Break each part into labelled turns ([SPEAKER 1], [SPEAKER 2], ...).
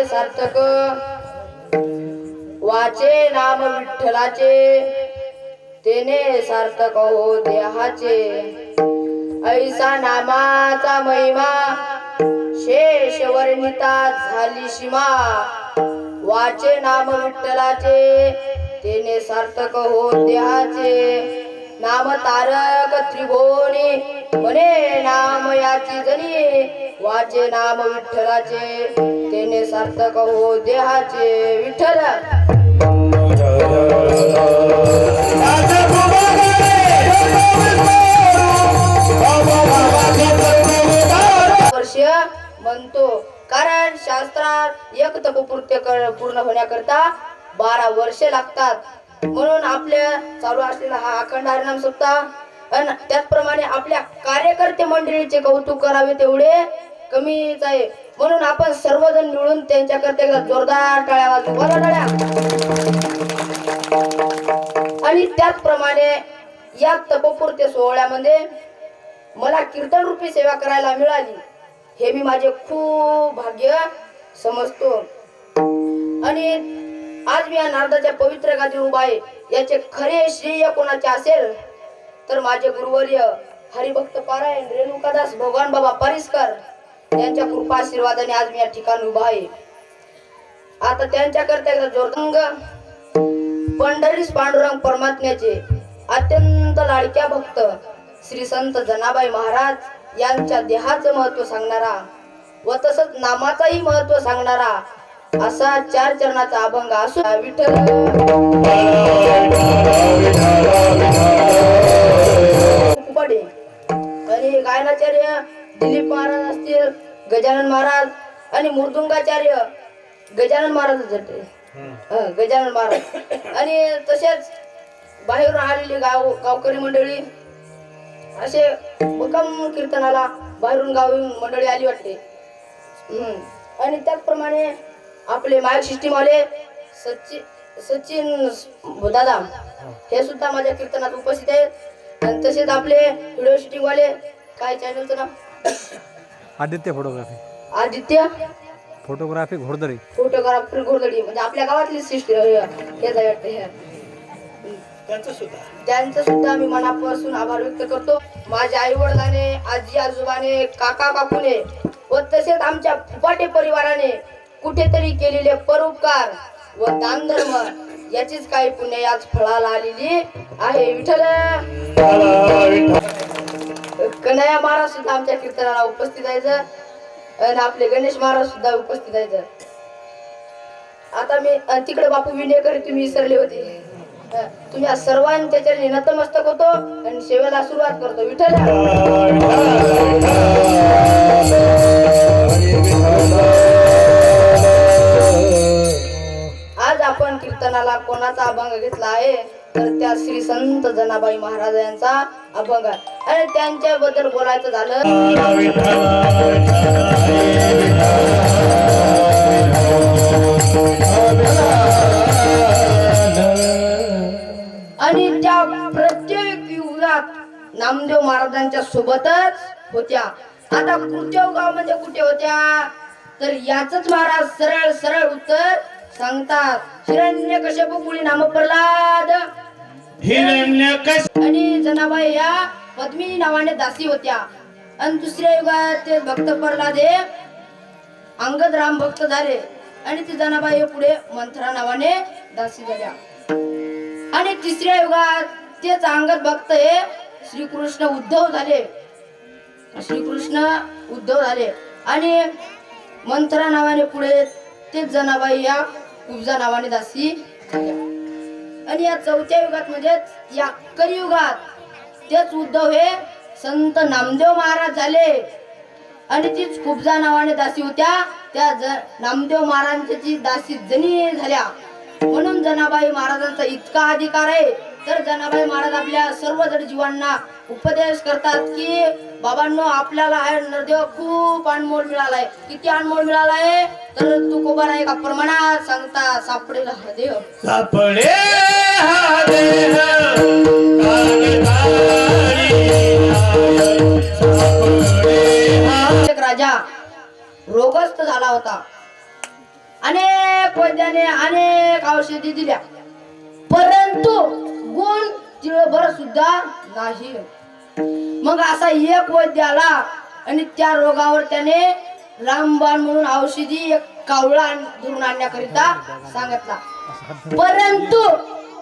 [SPEAKER 1] सार्थक वाचे नाम विठ्ठलाचे तेने सार्थक हो देहाचे ऐसा नामाचा महिमा शेष वर्णिता झाली सीमा वाचे नाम विठ्ठलाचे तेने सार्थक हो देहाचे नाम तारक त्रिभुवनी म्हणे नाम याची जणी वाचे नाम विठ्ठलाचे तेने सार्थक हो देहाचे विठ्ठल वर्ष म्हणतो कारण शास्त्रात एक तपपूर्ती पूर्ण होण्याकरता 12 वर्षे लागतात म्हणून आपल्या चालू असलेला हा अखंड हरिनाम सप्ताह आणि त्याचप्रमाणे आपल्या कार्यकर्ते मंडळीचे कौतुक करावे तेवढे कमीच आहे म्हणून आपण सर्वजण मिळून त्यांच्याकरता जोरदार टाळ्या वाजवू बरं टाळ्या आणि त्याचप्रमाणे या तपपूर्ती सोहळ्यामध्ये मला कीर्तन रूपी सेवा करायला मिळाली हे मी माझे खूप भाग्य समजतो आणि आज मी या नारदाच्या पवित्र गादीवर उभा आहे याचे खरे श्रेय कोणाचे असेल तर माझे गुरुवर्य हरिभक्त पारायण रेणुकादास भगवान बाबा परिस्कर यांच्या कृपा आशीर्वादाने आज मी या ठिकाणी उभा आहे आता त्यांच्याकरता जोरदंग पंढरीस पांडुरंग परमात्म्याचे अत्यंत लाडक्या भक्त श्री संत जनाबाई महाराज यांच्या देहाचं महत्व सांगणारा व तसंच नामाचाही महत्व सांगणारा असा 4 चरणाचा अभंग असो विठ्ठल आणि गायनाचार्य दिलीप महाराज असतील गजानन महाराज आणि मृदुंगाचार्य गजानन महाराज गजानन महाराज आणि तसेच बाहेरून आलेली गावकरी मंडळी असे मुक्काम कीर्तनाला बाहेरून गावून मंडळी आली वाटते आणि त्याचप्रमाणे आपले मायक सिस्टीम वाले सचिन दादा हे सुद्धा माझ्या कीर्तनात उपस्थित आहेत आणि तसेच आपले व्हिडिओ शूटिंग वाले काय चॅनलचं नाव
[SPEAKER 2] आदित्य फोटोग्राफी
[SPEAKER 1] फोटोग्राफी घोरदडी म्हणजे आपल्या गावातली सिस्टम त्यांचं सुद्धा मी मनापासून आभार व्यक्त करतो माझ्या आई वडिलांनी आजी आजोबाने काका काकूने व तसेच आमच्या फुपाटे परिवाराने कुठेतरी केलेले परोपकार व दानधर्म याचीच काही पुण्य याच फळाला आलेली आहे विठ्ठल कन्हैया महाराज सुद्धा आमच्या कीर्तनाला उपस्थित आहे आणि आपले गणेश महाराज सुद्धा उपस्थित आहेत आता मी तिकडे बापू विनेकर तुम्ही विसरले होते तुम्ही सर्वांच्या चरणी नतमस्तक होतो आणि सेवेला सुरुवात करतो विठ्ठल आज आपण कीर्तनाला कोणाचा अभंग घेतला आहे तर त्या श्री संत जनाबाई महाराज यांचा अभंग आणि त्यांच्याबद्दल बोलायचं झालं आणि त्या प्रत्येक युगात नामदेव महाराजांच्या सोबतच होत्या आता कुर्तेव गाव म्हणजे कुठे होत्या तर याचच महाराज सरळ सरळ उत्तर सांगतात हिरण्यकश्यप मुळी नाम प्रल्हाद आणि जनाबाई या पद्मिनी नावाने दासी होत्या आणि दुसऱ्या युगात ते भक्त प्रल्हाद हे अंगद राम भक्त झाले आणि ते जनाबाई पुढे मंथरा नावाने दासी झाल्या आणि तिसऱ्या युगात तेच अंगद भक्त हे श्रीकृष्ण उद्धव झाले आणि मंथरा नावाने पुढे तेच जनाबाई या कुब्जा नावाने दासी झाल्या आणि या चौथ्या युगात म्हणजे या कलियुगात तेच उद्धव हे संत नामदेव महाराज झाले आणि तीच कुब्जा नावाने दासी होत्या त्या नामदेव महाराजांची दासी जनी झाल्या म्हणून जनाबाई महाराजांचा इतका अधिकार आहे तर जनाबाई महाराज आपल्या सर्व जण जीवांना उपदेश करतात की बाबांनो आपल्याला आहे नरदेव खूप अनमोल मिळालाय. किती अनमोल मिळालाय तर तुकोबारा एका प्रमाणात सांगता सापडेल हा देव
[SPEAKER 3] सापडे हा देह
[SPEAKER 1] एक राजा रोगस्त झाला होता. अनेक वैद्याने अनेक औषधी दिल्या परंतु गुण तिळभर सुद्धा नाही. मग असा एक वैद्य आला आणि त्या रोगावर त्याने रामबाण म्हणून औषधी एक कावळा धरून आणण्याकरिता सांगितला. परंतु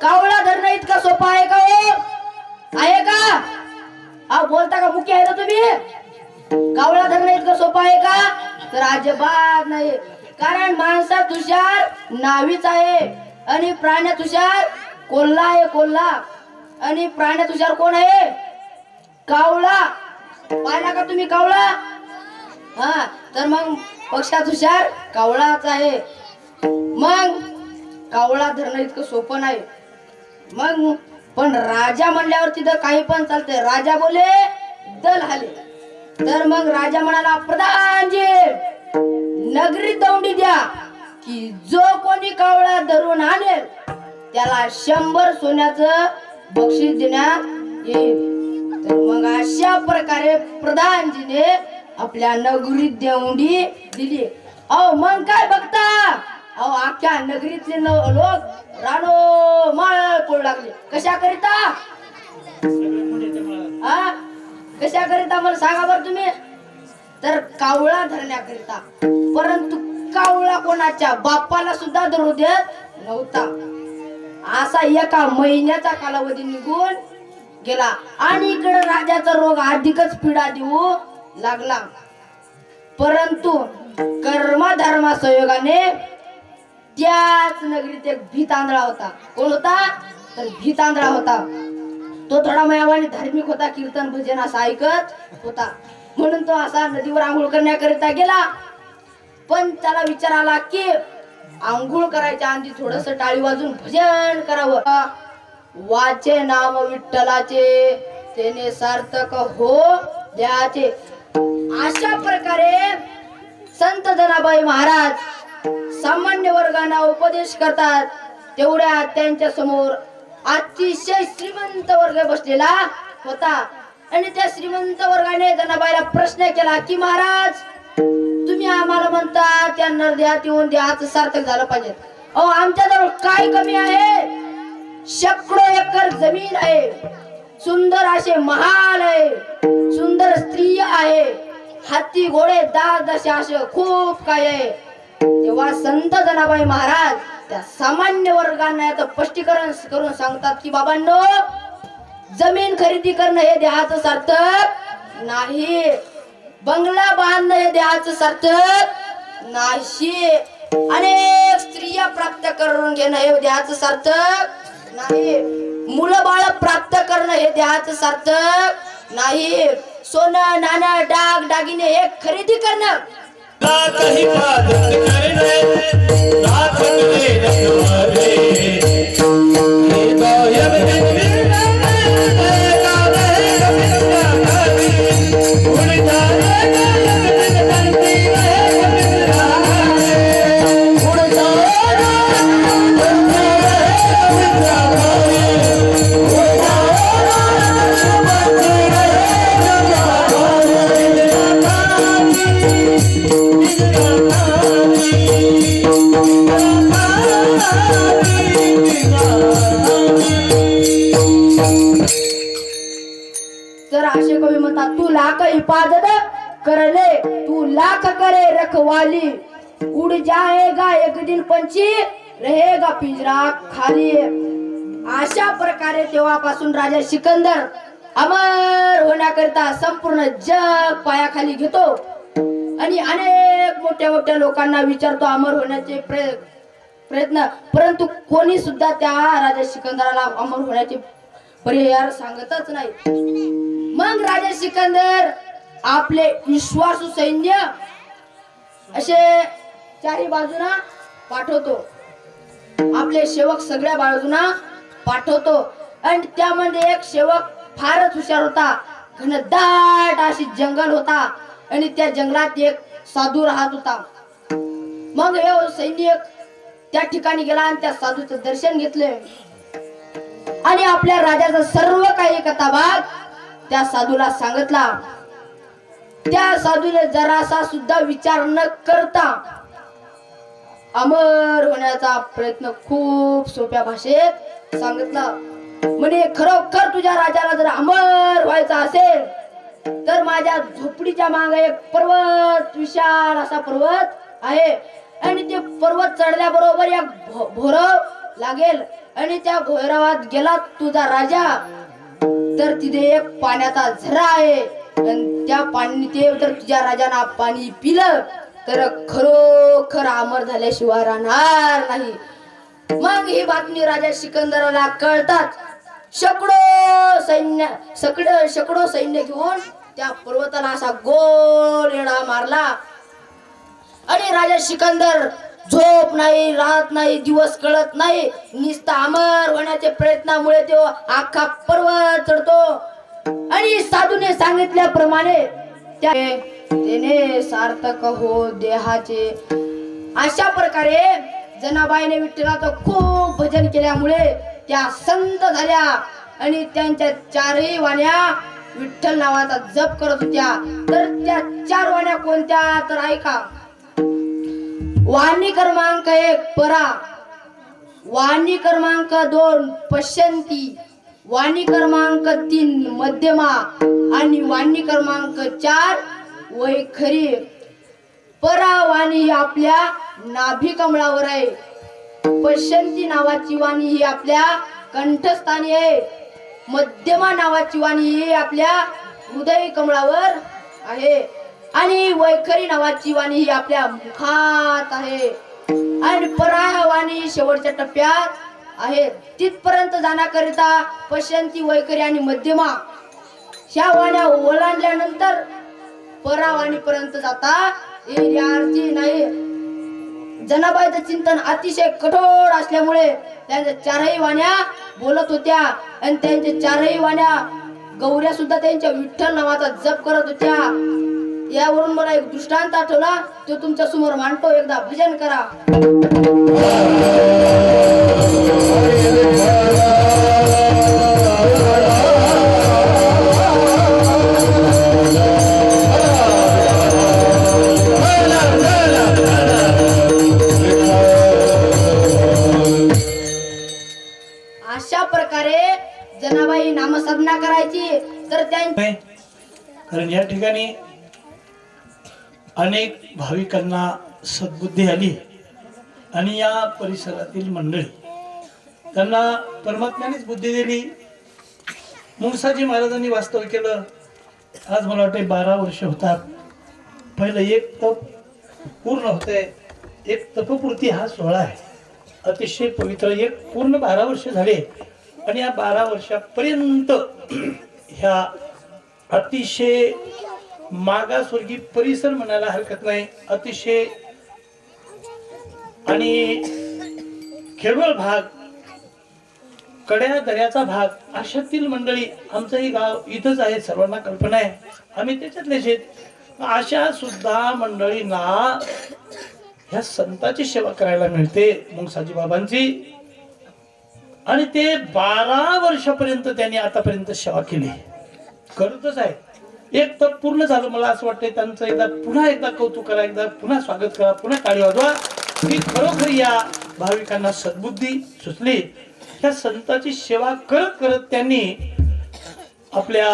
[SPEAKER 1] कावळा धरणं इतका सोपा आहे का हो? आहे का? हा बोलता का मुख्य आहे ना तुम्ही? कावळा धरणं इतकं सोपं आहे का? तर अजिबात नाही. कारण माणसात हुशार नावीच आहे आणि प्राण्यात हुशार कोल्हा आहे. कोल्हा आणि प्राण्यात हुशार कोण आहे? कावळा. पाहिला का तुम्ही कावळा? हा तर मग पक्षात हुशार कावळाच आहे. मग कावळा धरणं इतकं सोपं नाही. मग पण राजा म्हणल्यावर तिथं काही पण चालतंय. राजा बोले दल हाले. तर मग राजा म्हणाला प्रधानजी नगरी दौंडी द्या की जो कोणी कावळा धरून आणेल त्याला 100 सोन्याचं बक्षीस देण्यात येईल. तर मग अशा प्रकारे प्रधानजीने आपल्या नगरीत दौंडी दिली. अहो मग काय बघता? अहो अख्ख्या नगरीतले लोक रानो माळ पडू लागले. कशा करिता? कशा करिता मला सांगा बरं तुम्ही? तर कावळा धरण्याकरिता. परंतु कावळा कोणाच्या बापाला सुद्धा धरू देत नव्हता. असा एका महिन्याचा कालावधी निघून गेला आणि इकडे राजाचा रोग अधिकच पीडा देऊ लागला. परंतु कर्मधर्मा संयोगाने त्याच नगरीत एक भीतांधळा होता. कोण होता? तर भीतांधळा होता. तो थोडा मयावानी धार्मिक होता. कीर्तन भजन असं ऐकत होता. म्हणून तो असा नदीवर आंघोळ करण्याकरिता गेला. पण त्याला विचार आला की आंघोळ करायच्या आधी थोडस टाळी वाजून भजन करावं. वाचे नाम विठ्ठलाचे तेने सार्थक हो द्याचे. अशा प्रकारे संत जनाबाई महाराज सामान्य वर्गांना उपदेश करतात. तेवढ्या त्यांच्या समोर अतिशय श्रीमंत वर्ग बसलेला होता आणि त्या श्रीमंत वर्गाने जनाबाईला प्रश्न केला की महाराज तुम्ही आम्हाला म्हणता त्या नरदेहात येऊन देहाचं सार्थक झालं पाहिजे. अहो आमच्याजवळ काय कमी आहे? शेकडो एकर जमीन आहे. सुंदर असे महाल आहे. सुंदर स्त्री आहे. हाती घोडे दास दशे असे खूप काय आहे. तेव्हा संत जनाबाई महाराज त्या सामान्य वर्गांना याचं स्पष्टीकरण करून सांगतात की बाबांनो जमीन खरेदी करणं हे देहाचं सार्थक नाही. बंगला बांधणं हे देहाचं सार्थक नाही. अनेक स्त्रिया प्राप्त करून घेणं हे देहाचं सार्थक नाही. मुलं बाळ प्राप्त करणं हे देहाचं सार्थक नाही. सोनं नाणं डाग दागिने हे खरेदी करणं
[SPEAKER 3] काही पादत करणे नाथ करे रखवारे हे गायब दिन
[SPEAKER 1] तर असे कवी म्हणतात तू लाख हिफाजत करले तू लाख करे रखवाली उड़ जाएगा एक दिन पंछी रहेगा पिंजरा खाली. अशा प्रकारे तेव्हापासून राजा सिकंदर अमर होण्याकरिता संपूर्ण जग पायाखाली घेतो आणि अनेक मोठ्या मोठ्या लोकांना विचारतो अमर होण्याचे प्रयत्न. परंतु कोणी सुद्धा त्या राजा सिकंदराला अमर होण्याचे पर्याय सांगतच नाही. मग राजा सिकंदर आपले विश्वासू सैन्य असे चारी बाजूना पाठवतो आपले सेवक सगळ्या बाजूना पाठवतो. आणि त्यामध्ये एक सेवक फारच हुशार होता. घनदाट अशी जंगल होता आणि त्या जंगलात एक साधू राहत होता. मग हे सैनिक त्या ठिकाणी गेला आणि त्या साधूचं दर्शन घेतले आणि आपल्या राजाचा सर्व काही कथाभाग त्या साधूला सांगितला. त्या साधूने जरासा सुद्धा विचार न करता अमर होण्याचा प्रयत्न खूप सोप्या भाषेत सांगितला. म्हणे खरोखर तुझ्या राजाला जर अमर व्हायचा असेल तर माझ्या झोपडीच्या मागे एक पर्वत, विशाल असा पर्वत आहे आणि ते पर्वत चढल्याबरोबर एक भोरव लागेल आणि त्या भैरवात गेला तुझा राजा तर तिथे एक पाण्याचा झरा आहे आणि त्या पाणी ते जर तुझ्या राजाने पाणी पिलं तर खरोखर अमर झाल्याशिवाय राहणार नाही. मग ही बातमी राजा सिकंदराला कळतात. शेकडो सैन्य घेऊन त्या पर्वताला असा गोल येडा मारला आणि राजा सिकंदर झोप नाही, राहत नाही, दिवस कळत नाही, नुसता अमर होण्याच्या प्रयत्नामुळे तो अख्खा पर्वत चढतो. आणि साधूने सांगितल्याप्रमाणे त्याने सार्थक हो देहाचे. अशा प्रकारे जनाबाईने विठ्ठलाचं खूप भजन केल्यामुळे त्या संत झाल्या आणि त्यांच्या चारही वाण्या विठ्ठल नावाचा जप करत होत्या. तर त्या 4 वाण्या कोणत्या तर ऐका. वाणी क्रमांक 1 परा, वाणी क्रमांक 2 पश्यंती, वाणी क्रमांक 3 मध्यमा आणि वाणी क्रमांक 4 वैखरी. परा वाणी ही आपल्या नाभी कमळावर आहे. पश्यंती नावाची वाणी ही आपल्या कंठस्थानी आहे. मध्यमा नावाची वाणी ही आपल्या हृदय कमळावर आहे आणि वैखरी नावाची वाणी ही आपल्या मुखात आहे. आणि परा वाणी शेवटच्या टप्प्यात आहे. तिथपर्यंत जाण्याकरिता पश्यंती, वैखरी आणि मध्यमा ह्या वाण्या ओलांडल्यानंतर परावाणी पर्यंत जाता येण्याची नाही. जनाबाईचं चिंतन अतिशय कठोर असल्यामुळे त्यांच्या 4ही वाण्या बोलत होत्या आणि त्यांच्या 4ही वाण्या गौऱ्या सुद्धा त्यांच्या विठ्ठल नावाचा जप करत होत्या. यावरून मला एक दृष्टांत आठवला, तो तुमच्या समोर मांडतो. एकदा भजन करा. अशा प्रकारे जनाबाई नामसाधना करायची. तर त्यांनी
[SPEAKER 3] कारण या ठिकाणी अनेक भाविकांना सद्बुद्धी आली आणि या परिसरातील मंडळी त्यांना परमात्म्यानेच बुद्धी दिली. मुंगसाजी महाराजांनी वास्तव केलं. आज मला वाटते 12 वर्ष होतात. पहिलं एक तप पूर्ण होते. एक तपपूर्ती हा सोहळा आहे, अतिशय पवित्र. एक पूर्ण 12 वर्ष झाले आणि या 12 वर्षापर्यंत ह्या अतिशय मागासवर्गीय परिसर म्हणायला हरकत नाही, अतिशय आणि खेडवळ भाग, कड्या दऱ्याचा भाग अशातील मंडळी. आमचंही गाव इथंच आहे, सर्वांना कल्पना आहे, आम्ही त्याच्यातलेच आहेत. अशा सुद्धा मंडळींना ह्या संतांची सेवा करायला मिळते, मुंगसाजी बाबांची. आणि ते 12 वर्षापर्यंत त्यांनी आतापर्यंत सेवा केली, करतच आहे. एक तप पूर्ण झालं. मला असं वाटतंय त्यांचं पुन्हा एकदा कौतुक करा, एकदा पुन्हा स्वागत करा, पुन्हा टाळी वाजवा की खरोखर या भाविकांना सद्बुद्धी सुचली. ह्या संतांची सेवा करत करत त्यांनी आपल्या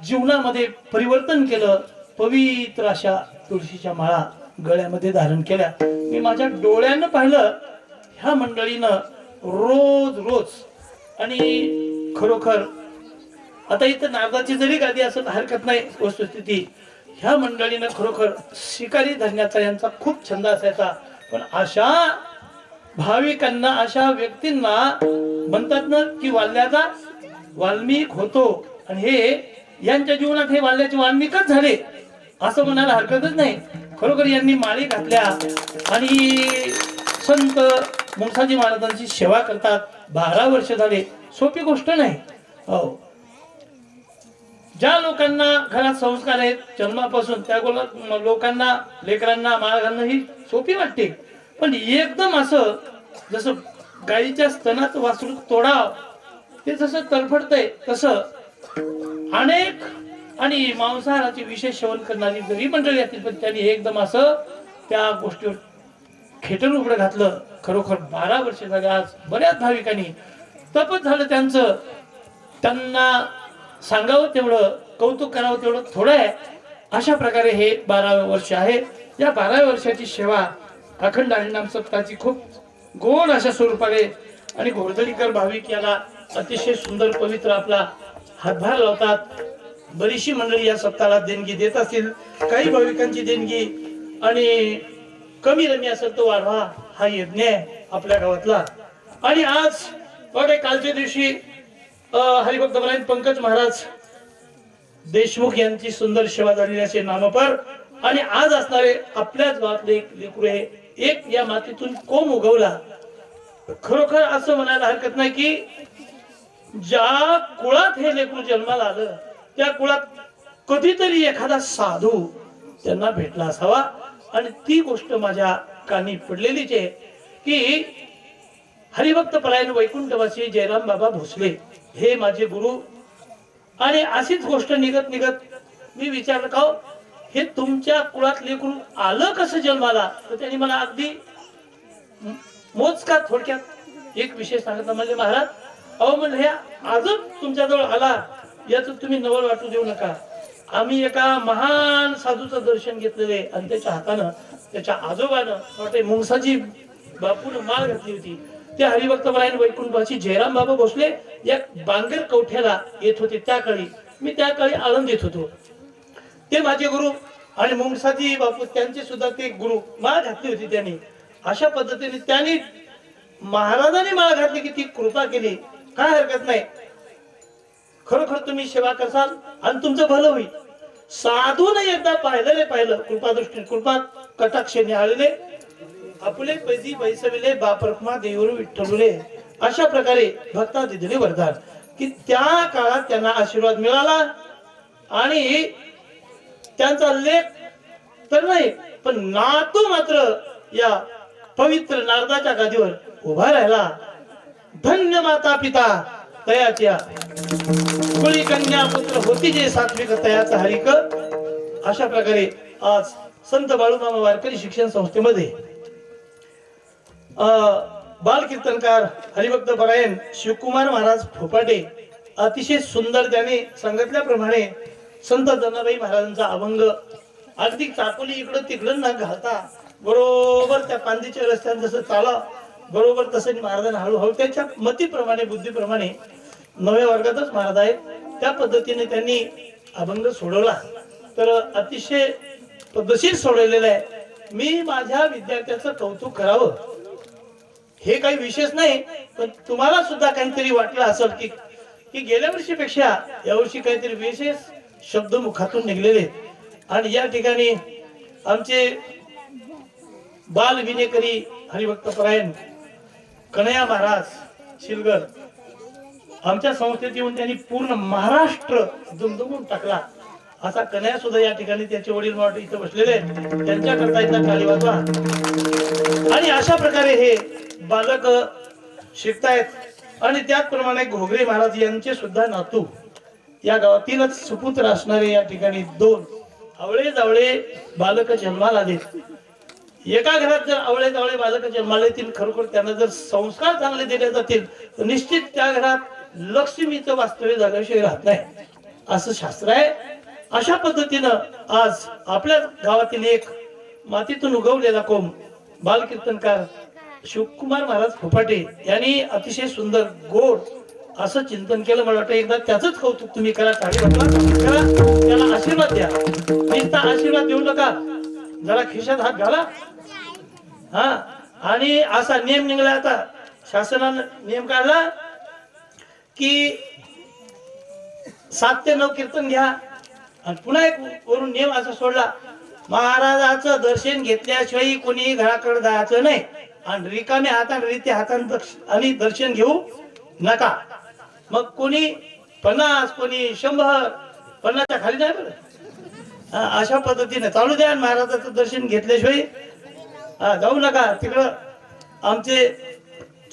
[SPEAKER 3] जीवनामध्ये परिवर्तन केलं. पवित्र अशा तुळशीच्या माळा गळ्यामध्ये धारण केल्या. मी माझ्या डोळ्यानं पाहिलं ह्या मंडळीनं रोज रोज. आणि खरोखर आता इथं नारदाची जरी गादी असेल हरकत नाही, वस्तुस्थिती ह्या मंडळीनं खरोखर शिकारी धरण्याचा यांचा खूप छंद असायचा. पण अशा भाविकांना, अशा व्यक्तींना म्हणतात ना की वाल्याचा वाल्मिक होतो, आणि हे यांच्या जीवनात हे वाल्याचे वाल्मिकच झाले असं म्हणायला हरकतच नाही. खरोखर यांनी माळी घातल्या आणि संत मुंगसाजी महाराजांची सेवा करतात. 12 वर्ष झाले, सोपी गोष्ट नाही. हो, ज्या लोकांना घरात संस्कार आहेत जन्मापासून, त्या लोकांना, लेकरांना माळ घालणं ही सोपी वाटते. पण एकदम असं जसं गाईच्या स्तनात वासरू तोडाव, ते जसं तडफडतंय तसं अनेक आणि मांसाहाराचे विशेष सेवन करणारी जरी मंडळी असतील, पण त्यांनी एकदम असं त्या गोष्टीवर खेटर उघडं घातलं. खरोखर 12 वर्ष झाले. आज बऱ्याच भाविकांनी तपत झालं त्यांचं. त्यांना सांगावं तेवढं, कौतुक करावं तेवढं थोडं आहे. अशा प्रकारे हे 12वे वर्ष आहे. या 12व्या वर्षाची सेवा अखंड हरिनाम सप्ताहाची खूप गोड अशा स्वरूपाने आणि घोडदरीकर भाविक याला अतिशय सुंदर पवित्र आपला हातभार लावतात. बरीचशी मंडळी या सप्ताहाला देणगी देत असतील. काही भाविकांची देणगी आणि कमी रमी असेल तो वाढवा हा यज्ञ आहे आपल्या गावातला. आणि आज बघा, कालच्या दिवशी हरिभक्त परायण पंकज महाराज देशमुख यांची सुंदर सेवा झालेली असे नामपर. आणि आज असणारे आपल्याच गावातले एक लेकरू आहे, एक या मातीतून कोंब उगवला. खरोखर असं म्हणायला हरकत नाही की ज्या कुळात हे लेकरू जन्माला आलं, त्या कुळात कधीतरी एखादा साधू त्यांना भेटला असावा. आणि ती गोष्ट माझ्या कानी पडलेलीच आहे की हरिभक्त परायण वैकुंठवासी जयराम बाबा भोसले हे माझे गुरु. आणि अशीच गोष्ट निघत निघत मी विचारलं, का हे तुमच्या कुळात लेकरू आलं कसं जन्माला? तर त्यांनी मला अगदी मोजका थोडक्यात एक विषय सांगितला. म्हणजे महाराज, अहो म्हणलं, हे आजच तुमच्याजवळ आला याचं तुम्ही नवल वाटू देऊ नका. आम्ही एका महान साधूचं दर्शन घेतलेले आणि त्याच्या हातानं त्याच्या आजोबानं वाटते मुंगसाजी बापून माळ घातली होती. ते हरिभक्त परायण वैकुंठवासी जयराम बाबा भोसले या बांगर कवठ्याला येत होते. त्या काळी मी त्या काळी आळंदीत होतो. ते माझे गुरु आणि मुंगसाजी बापू त्यांचे सुद्धा ते गुरु माळ घातली होती त्यांनी. अशा पद्धतीने त्यांनी महाराजांनी माळ घातली की ती कृपा केली. काय हरकत नाही, खरोखर तुम्ही सेवा करसाल आणि तुमचं भलं होईल. साधून एकदा पाहिलं कृपादृष्टी कृपा कटाक्षेने आलेले आपले पैदी बैसविले बापरखमा देऊर विठ्ठलुले. अशा प्रकारे भक्ता दिलेले वरदान की त्या काळात त्यांना आशीर्वाद मिळाला. आणि त्यांचा लेख तर नाही, पण नातू मात्र या पवित्र नारदाच्या गादीवर उभा राहिला. धन्य माता पिता तयाच्या, कुळी कन्या पुत्र होती जे सात्विक तयाचा हरिक. अशा प्रकारे आज संत बाळूमामा वारकरी शिक्षण संस्थेमध्ये बाल कीर्तनकार हरिभक्त परायण शिवकुमार महाराज फोपाटे अतिशय सुंदर त्यांनी सांगितल्याप्रमाणे संत जनाबाई महाराजांचा अभंग अगदी चाकोली इकडं तिकडं न घालता बरोबर त्या पांदीच्या रस्त्यात जसं चाला बरोबर तसं महाराजांना हळूहळू त्यांच्या मतीप्रमाणे बुद्धीप्रमाणे 9व्या वर्गातच महाराज आहेत त्या पद्धतीने त्यांनी अभंग सोडवला. तर अतिशय पद्धतशीर सोडवलेला आहे. मी माझ्या विद्यार्थ्याचं कौतुक करावं हे काही विशेष नाही, पण तुम्हाला सुद्धा काहीतरी वाटलं असेल की गेल्या वर्षीपेक्षा यावर्षी काहीतरी विशेष शब्द मुखातून निघलेले. आणि या ठिकाणी आमचे बाल विनेकरी हरिभक्त परायण कन्हैया महाराज शिलगर आमच्या संस्थेत येऊन त्यांनी पूर्ण महाराष्ट्र दुमदुमून टाकला. असा कन्हैया सुद्धा या ठिकाणी त्याचे वडील मोठे इथे बसलेले त्यांच्याकरता इथला टाळी वाजवा. आणि अशा प्रकारे हे बालक शिकतायत. आणि त्याचप्रमाणे घोगरे महाराज यांचे सुद्धा नातू या गावातीलच सुपुत्र असणारे या ठिकाणी 2 आवळे जावळे बालक जन्माला आले. एका घरात जर आवळे जावळे बालक जन्माला येतील, खरोखर त्यांना जर संस्कार चांगले दिले जातील तर निश्चित त्या घरात लक्ष्मीचं वास्तव्य झाल्याशिवाय राहत नाही असं शास्त्र आहे. अशा पद्धतीनं आज आपल्या गावातील एक मातीतून उगवलेला कोंब बाल कीर्तनकार शिवकुमार महाराज फोपाटे यांनी अतिशय सुंदर गोड असं चिंतन केलं. मला वाटतं एकदा त्याच कौतुक तुम्ही करा, टाळी करा, त्याला आशीर्वाद द्या. नुसता आशीर्वाद देऊ नका, जरा खिशात हात घाला. हा, आणि असा नियम निघाला, आता शासनानं नियम काढला की 7 ते 9 कीर्तन घ्या. आणि पुन्हा एक वरून नियम असा सोडला, महाराजाचं दर्शन घेतल्याशिवाय कोणी घराकडे जायचं नाही. आणि रिकाम्या हाताने रित्या हाताने आणि दर्शन घेऊ नका. मग कोणी 50, कोणी 100, 50च्या खाली नाही बरं. अशा पद्धतीने चालू द्या. महाराजाचं दर्शन घेतल्याशिवाय जाऊ नका. तिकडं आमचे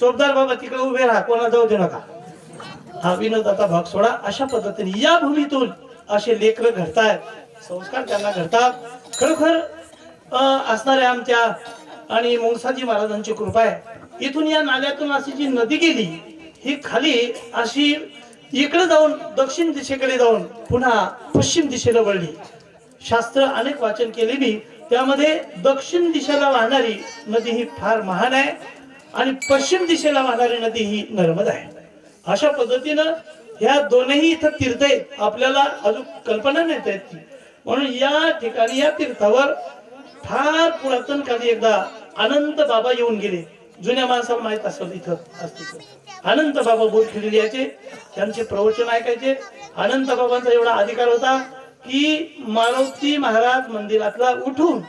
[SPEAKER 3] चोपदार बाबा तिकडे उभे राहा, कोणा जाऊ देऊ नका. हा विनोदाचा भाग सोडा. अशा पद्धतीने या भूमीतून असे लेकर घडतात, संस्कार त्यांना घडतात. खरोखर असणाऱ्या आमच्या आणि मुंगसाजी महाराजांची कृपा आहे. इथून या नाल्यातून अशी जी नदी गेली ही खाली अशी इकडे जाऊन दक्षिण दिशेकडे जाऊन पुन्हा पश्चिम दिशेला वळली. शास्त्र अनेक वाचन केले मी, त्यामध्ये दक्षिण दिशेला वाहणारी नदी ही फार महान आहे आणि पश्चिम दिशेला वाहणारी नदी ही नर्मदा आहे. अशा पद्धतीनं ह्या दोनही इथं तीर्थ आहेत. आपल्याला अजून कल्पना नाही येत ती. म्हणून या ठिकाणी या तीर्थावर फार पुरातन काळी एकदा अनंत बाबा येऊन गेले. जुन्या माणसाला माहित असेल इथं असते. अनंत बाबा बोरखेडीला यायचे, त्यांचे प्रवचन ऐकायचे. अनंत बाबांचा एवढा अधिकार होता की मारुती महाराज मंदिरातला उठून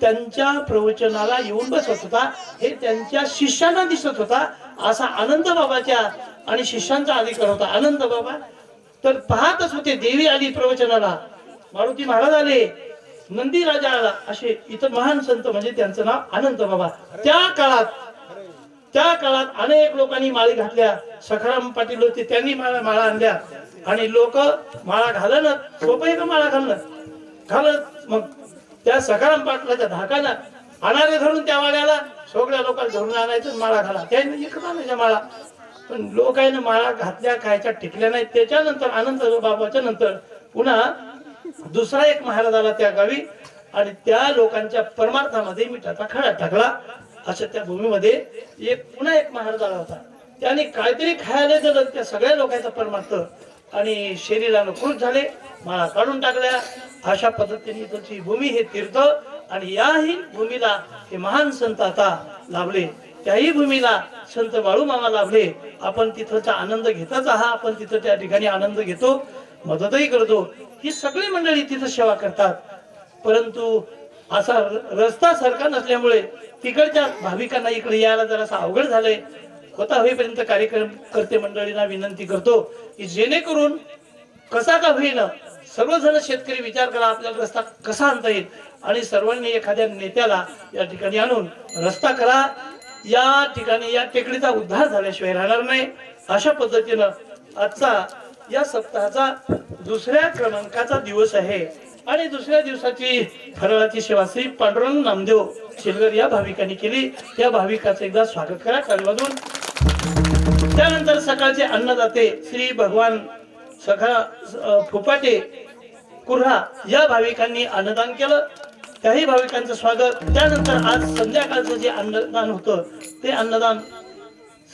[SPEAKER 3] त्यांच्या प्रवचनाला येऊन बसत होता. हे त्यांच्या शिष्यांना दिसत होता. असा अनंत बाबाच्या आणि शिष्यांचा अधिकार होता. अनंत बाबा तर पाहतच होते. देवी आली प्रवचनाला, मारुती महाराज आले, नंदी राजा आला, असे इथं महान संत म्हणजे त्यांचं नाव अनंत बाबा. त्या काळात अनेक लोकांनी माळी घातल्या. सखाराम पाटील होते, त्यांनी माळा आणल्या आणि लोक माळा घालणं सोपं आहे का? माळा घालत मग त्या सखाराम पाटलाच्या धाकाला अनारे धरून त्या वाड्याला सगळ्या लोकांना धरून आणायचं, माळा घाला. त्याने एकच आणायच्या माळा. पण लोकांनी माळा घातल्या, कायच्या टिकल्या नाही. त्याच्यानंतर अनंत बाबाच्या नंतर पुन्हा दुसरा एक महाराज आला त्या गावी आणि त्या लोकांच्या परमार्थामध्ये मिठाचा खडा टाकला. अशा त्या भूमीमध्ये पुन्हा एक महाराज आला होता. त्याने काहीतरी खायला दिलं त्या सगळ्या लोकांचा परमार्थ आणि शरीरानं खुश झाले, माळा काढून टाकल्या. अशा पद्धतीने तुमची भूमी हे तीर्थ आणि याही भूमीला हे महान संत आता लाभले. त्याही भूमीला संत बाळूमामा लाभले. आपण तिथचा आनंद घेतच आहात. आपण तिथं त्या ठिकाणी आनंद घेतो, मदतही करतो. ही सगळी मंडळी तिथं सेवा करतात. परंतु असा रस्ता सारखा नसल्यामुळे तिकडच्या भाविकांना इकडे यायला जरासा अवघड झालंय. होता होईपर्यंत कार्यक्रम करते मंडळींना विनंती करतो की जेणेकरून कसा का होईना सर्वजण शेतकरी विचार करा आपल्याला रस्ता कसा आणता येईल आणि सर्वांनी एखाद्या नेत्याला या ठिकाणी आणून रस्ता करा. या ठिकाणी या टेकडीचा उद्धार झाल्याशिवाय राहणार नाही. अशा पद्धतीनं आजचा या सप्ताहाचा दुसऱ्या क्रमांकाचा दिवस आहे आणि दुसऱ्या दिवसाची फराळाची सेवा श्री पांडुरंग नामदेव शिलगर या भाविकांनी केली. त्या भाविकाचं एकदा स्वागत करा टाळीवाजवून. त्यानंतर सकाळचे अन्नदाते श्री भगवान सखा फुपाटे कुर्हा या भाविकांनी अन्नदान केलं. त्याही भाविकांचं स्वागत. त्यानंतर आज संध्याकाळचं जे अन्नदान होतं ते अन्नदान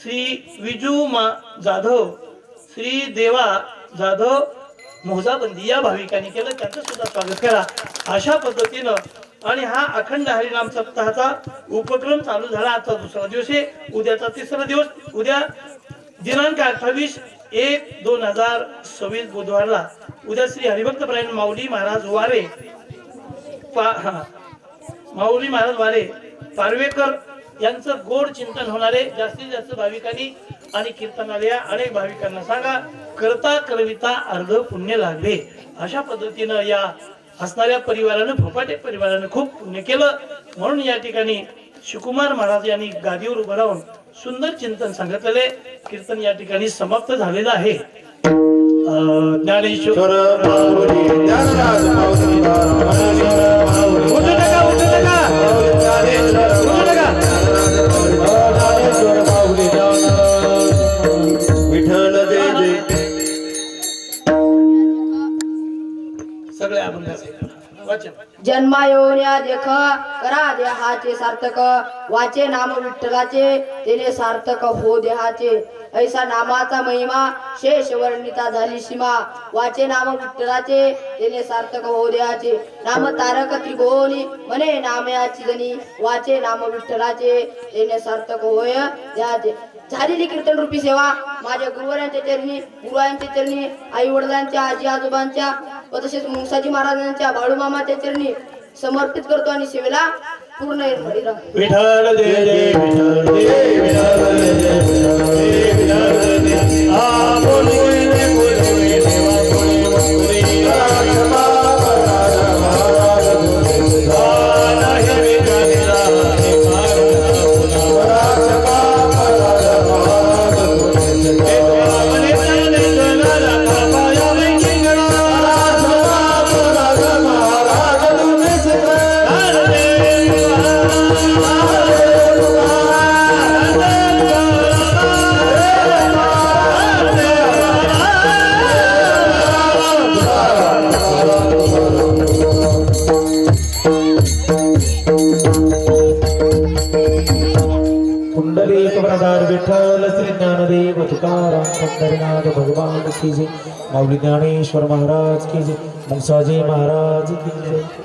[SPEAKER 3] श्री विजू जाधव, श्री देवा जाधव मोजाबंदी या भाविकांनी केलं. त्यांचं सुद्धा स्वागत करा. अशा पद्धतीनं आणि हा अखंड हरिनाम सप्ताहाचा उपक्रम चालू झाला. आता दुसरा दिवस आहे, उद्याचा तिसरा दिवस. उद्या दिनांक 28/1/2026 बुधवारला उद्या श्री हरिभक्तपरायण माऊली महाराज वारे पारवेकर यांचं गोड चिंतन होणारे. जास्तीत जास्त भाविकांनी आणि कीर्तनालया अनेक भाविकांना सांगा, करता करविता अर्ध पुण्य लागले. अशा पद्धतीनं या असणाऱ्या परिवारानं फुपाटे परिवारानं खूप पुण्य केलं. म्हणून या ठिकाणी शिवकुमार महाराज यांनी गादीवर उभं राहून सुंदर चिंतन सांगितलेले. कीर्तन या ठिकाणी समाप्त झालेलं आहे. ज्ञानेश्वर
[SPEAKER 4] विठ्ठल जय जय.
[SPEAKER 3] सगळे आपण वाचन.
[SPEAKER 1] जन्मा येऊन देख करा देहाचे सार्थक, वाचे नाम विठ्ठलाचे तेने सार्थक हो देहाचे. ऐसा नामाचा महिमा शेष वर्णिता झाली सीमा, वाचे नाम विठ्ठलाचे तेने सार्थक हो देहाचे. नाम तारक त्रिभुवनी म्हणे नामयाची जनी, वाचे नाम विठ्ठलाचे तेने सार्थक होय देहाचे. झालेली कीर्तन रूपी सेवा माझ्या गुरुवारांच्या चरणी, गुरुवारांच्या चरणी, आई वडिलांच्या, आजी आजोबांच्या व तसेच मुंगसाजी महाराजांच्या, बाळूमामाच्या चरणी समर्पित करतो आणि सेवेला पूर्ण हरिराम.
[SPEAKER 3] विठ्ठल जय जय विठ्ठल जय विठ्ठल जय जय विठ्ठल जय विठ्ठल जय. आपण बोलवे बोलवे देवा बोले बोले राजमा महाराज बोले गाना हे विठ्ठला हे मारा राजमा महाराज बोले हे आपले चले चला पाया में किंगड़ा राजमा महाराज तुम्हें से
[SPEAKER 4] पुंडलिक प्रदार विठ्ठल श्री ज्ञानदेव तुकाराम पंढरीनाथ भगवान की जय. माऊली ज्ञानेश्वर महाराज की जय. मुसाजी महाराज की जय.